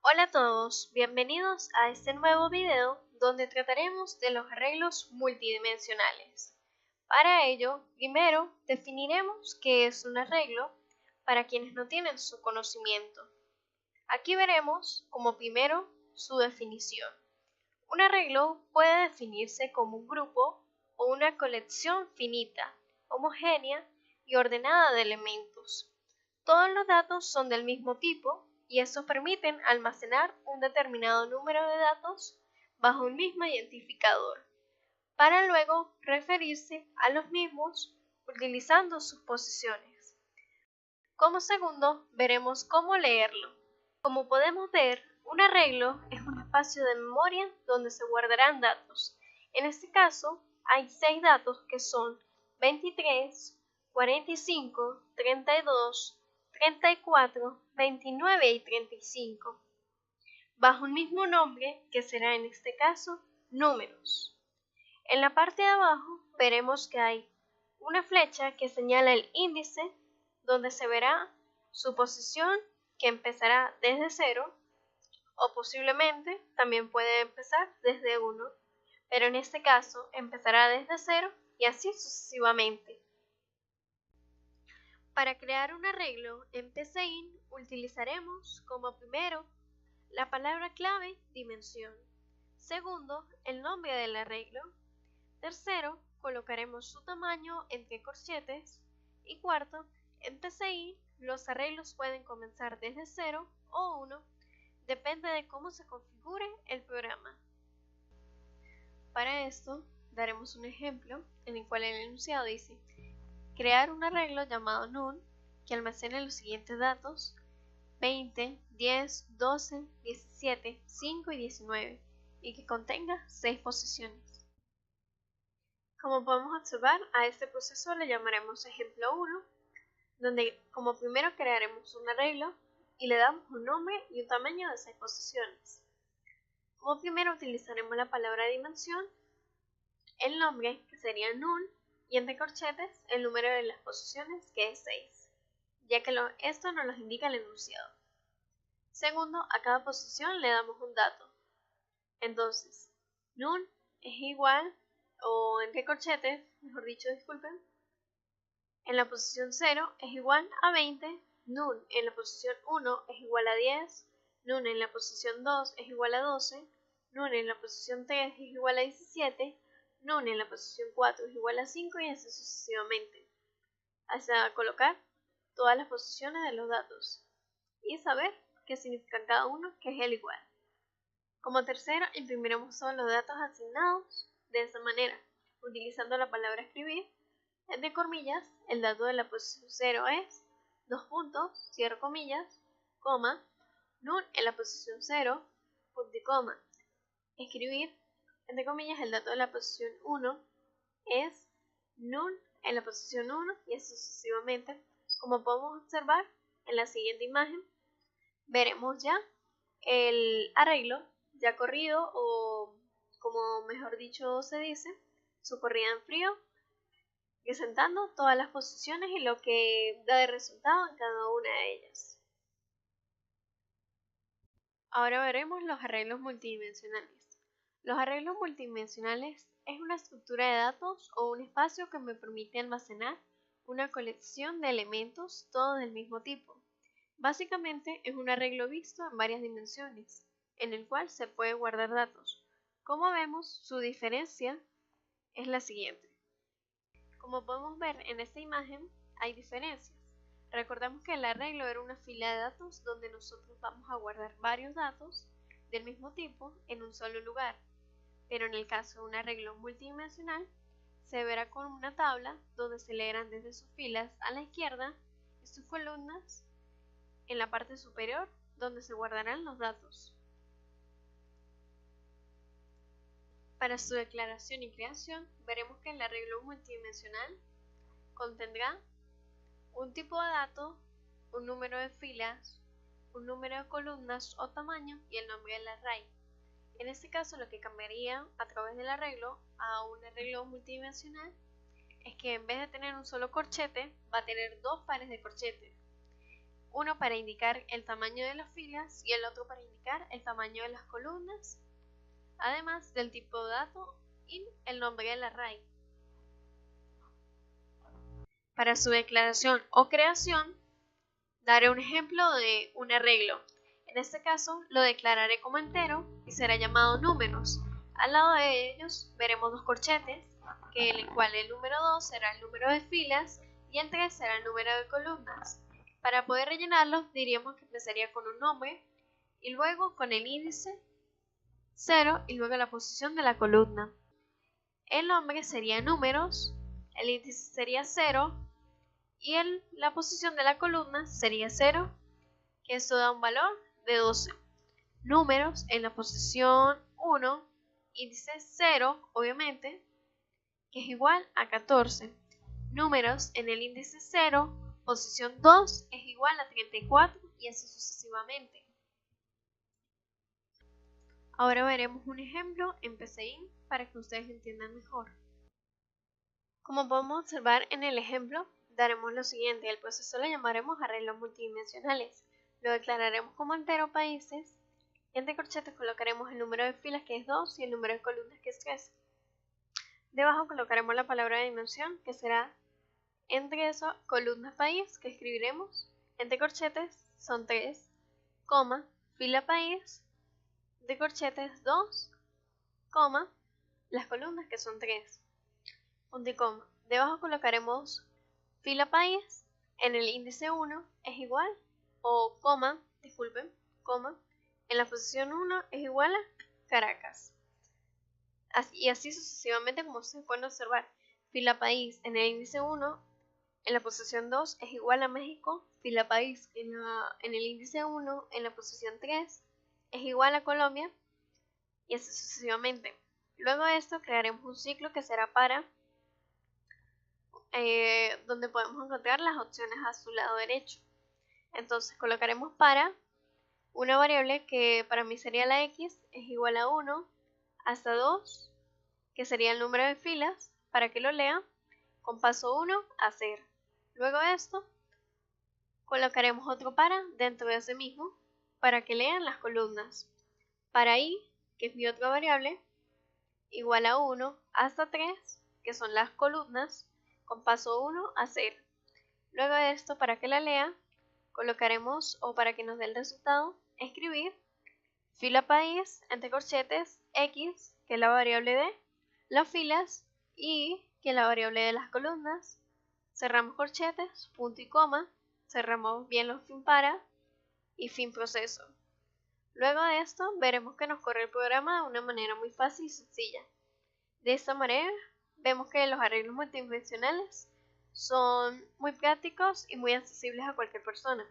Hola a todos, bienvenidos a este nuevo video donde trataremos de los arreglos multidimensionales. Para ello, primero definiremos qué es un arreglo para quienes no tienen su conocimiento. Aquí veremos como primero su definición. Un arreglo puede definirse como un grupo o una colección finita, homogénea y ordenada de elementos. Todos los datos son del mismo tipo y estos permiten almacenar un determinado número de datos bajo un mismo identificador, para luego referirse a los mismos utilizando sus posiciones. Como segundo, veremos cómo leerlo. Como podemos ver, un arreglo es un espacio de memoria donde se guardarán datos. En este caso, hay 6 datos que son 23, 45, 32, 34, 29 y 35, bajo un mismo nombre que será en este caso números. En la parte de abajo veremos que hay una flecha que señala el índice donde se verá su posición que empezará desde 0 o posiblemente también puede empezar desde 1, pero en este caso empezará desde 0 y así sucesivamente. Para crear un arreglo en PCIN utilizaremos como primero la palabra clave dimensión, segundo el nombre del arreglo, tercero colocaremos su tamaño entre corchetes y cuarto, en PCI los arreglos pueden comenzar desde 0 o 1, depende de cómo se configure el programa. Para esto daremos un ejemplo en el cual el enunciado dice crear un arreglo llamado NUN que almacene los siguientes datos 20, 10, 12, 17, 5 y 19 y que contenga 6 posiciones. Como podemos observar, a este proceso le llamaremos ejemplo 1, donde como primero crearemos un arreglo y le damos un nombre y un tamaño de 6 posiciones. Como primero utilizaremos la palabra dimensión, el nombre que sería NUN y entre corchetes el número de las posiciones que es 6, ya que esto nos lo indica el enunciado. Segundo, a cada posición le damos un dato. Entonces, NUN es igual, o entre corchetes, mejor dicho, disculpen, en la posición 0 es igual a 20, NUN en la posición 1 es igual a 10, NUN en la posición 2 es igual a 12, NUN en la posición 3 es igual a 17, NUN en la posición 4 es igual a 5 y así sucesivamente, hasta colocar todas las posiciones de los datos y saber qué significa cada uno, que es el igual. Como tercero, imprimiremos todos los datos asignados de esta manera, utilizando la palabra escribir. Entre comillas, el dato de la posición 0 es, dos puntos, cierro comillas, coma, NUN en la posición 0, punto y coma. Escribir, entre comillas, el dato de la posición 1 es NUN en la posición 1 y así sucesivamente. Como podemos observar en la siguiente imagen, veremos ya el arreglo ya corrido, o como mejor dicho se dice, su corrida en frío, presentando todas las posiciones y lo que da de resultado en cada una de ellas. Ahora veremos los arreglos multidimensionales. Los arreglos multidimensionales es una estructura de datos o un espacio que me permite almacenar una colección de elementos todos del mismo tipo. Básicamente es un arreglo visto en varias dimensiones, en el cual se puede guardar datos. Como vemos, su diferencia es la siguiente. Como podemos ver en esta imagen, hay diferencias. Recordamos que el arreglo era una fila de datos donde nosotros vamos a guardar varios datos del mismo tipo en un solo lugar. Pero en el caso de un arreglo multidimensional, se verá con una tabla donde se leerán desde sus filas a la izquierda y sus columnas en la parte superior donde se guardarán los datos. Para su declaración y creación, veremos que el arreglo multidimensional contendrá un tipo de dato, un número de filas, un número de columnas o tamaño y el nombre del array. En este caso, lo que cambiaría a través del arreglo a un arreglo multidimensional es que en vez de tener un solo corchete, va a tener dos pares de corchetes. uno para indicar el tamaño de las filas y el otro para indicar el tamaño de las columnas, además del tipo de dato y el nombre del array. Para su declaración o creación, daré un ejemplo de un arreglo. En este caso, lo declararé como entero y será llamado números. Al lado de ellos veremos dos corchetes, en el cual el número 2 será el número de filas y el 3 será el número de columnas. Para poder rellenarlos, diríamos que empezaría con un nombre y luego con el índice 0 y luego la posición de la columna. El nombre sería números, el índice sería 0 y la posición de la columna sería 0, que esto da un valor de 12. Números en la posición 1, índice 0, obviamente, que es igual a 14. Números en el índice 0, posición 2, es igual a 34 y así sucesivamente. Ahora veremos un ejemplo en PCInt para que ustedes entiendan mejor. Como podemos observar en el ejemplo, daremos lo siguiente: el proceso lo llamaremos arreglos multidimensionales, lo declararemos como entero países y entre corchetes colocaremos el número de filas, que es 2, y el número de columnas, que es 3. Debajo colocaremos la palabra de dimensión, que será entre eso columnas país, que escribiremos entre corchetes son 3, coma, fila país, de corchetes 2, coma, las columnas, que son 3. Punto y coma. Debajo colocaremos fila país en el índice 1 es igual, o coma, disculpen, coma, en la posición 1 es igual a Caracas. Y así sucesivamente, como ustedes pueden observar. Fila país en el índice 1 en la posición 2 es igual a México. Fila país en el índice 1 en la posición 3 es igual a Colombia, y así sucesivamente. Luego de esto crearemos un ciclo que será para donde podemos encontrar las opciones a su lado derecho. Entonces colocaremos para una variable que para mí sería la x, es igual a 1 hasta 2, que sería el número de filas, para que lo lea, con paso 1 a 0. Luego de esto colocaremos otro para dentro de ese mismo, para que lean las columnas. Para i, que es mi otra variable, igual a 1 hasta 3, que son las columnas, con paso 1 a 0. Luego de esto, para que la lea, colocaremos, o para que nos dé el resultado, escribir fila país entre corchetes x, que es la variable de las filas, y que es la variable de las columnas. Cerramos corchetes, punto y coma, cerramos bien los fin para y fin proceso. Luego de esto veremos que nos corre el programa de una manera muy fácil y sencilla. De esta manera vemos que los arreglos multidimensionales son muy prácticos y muy accesibles a cualquier persona.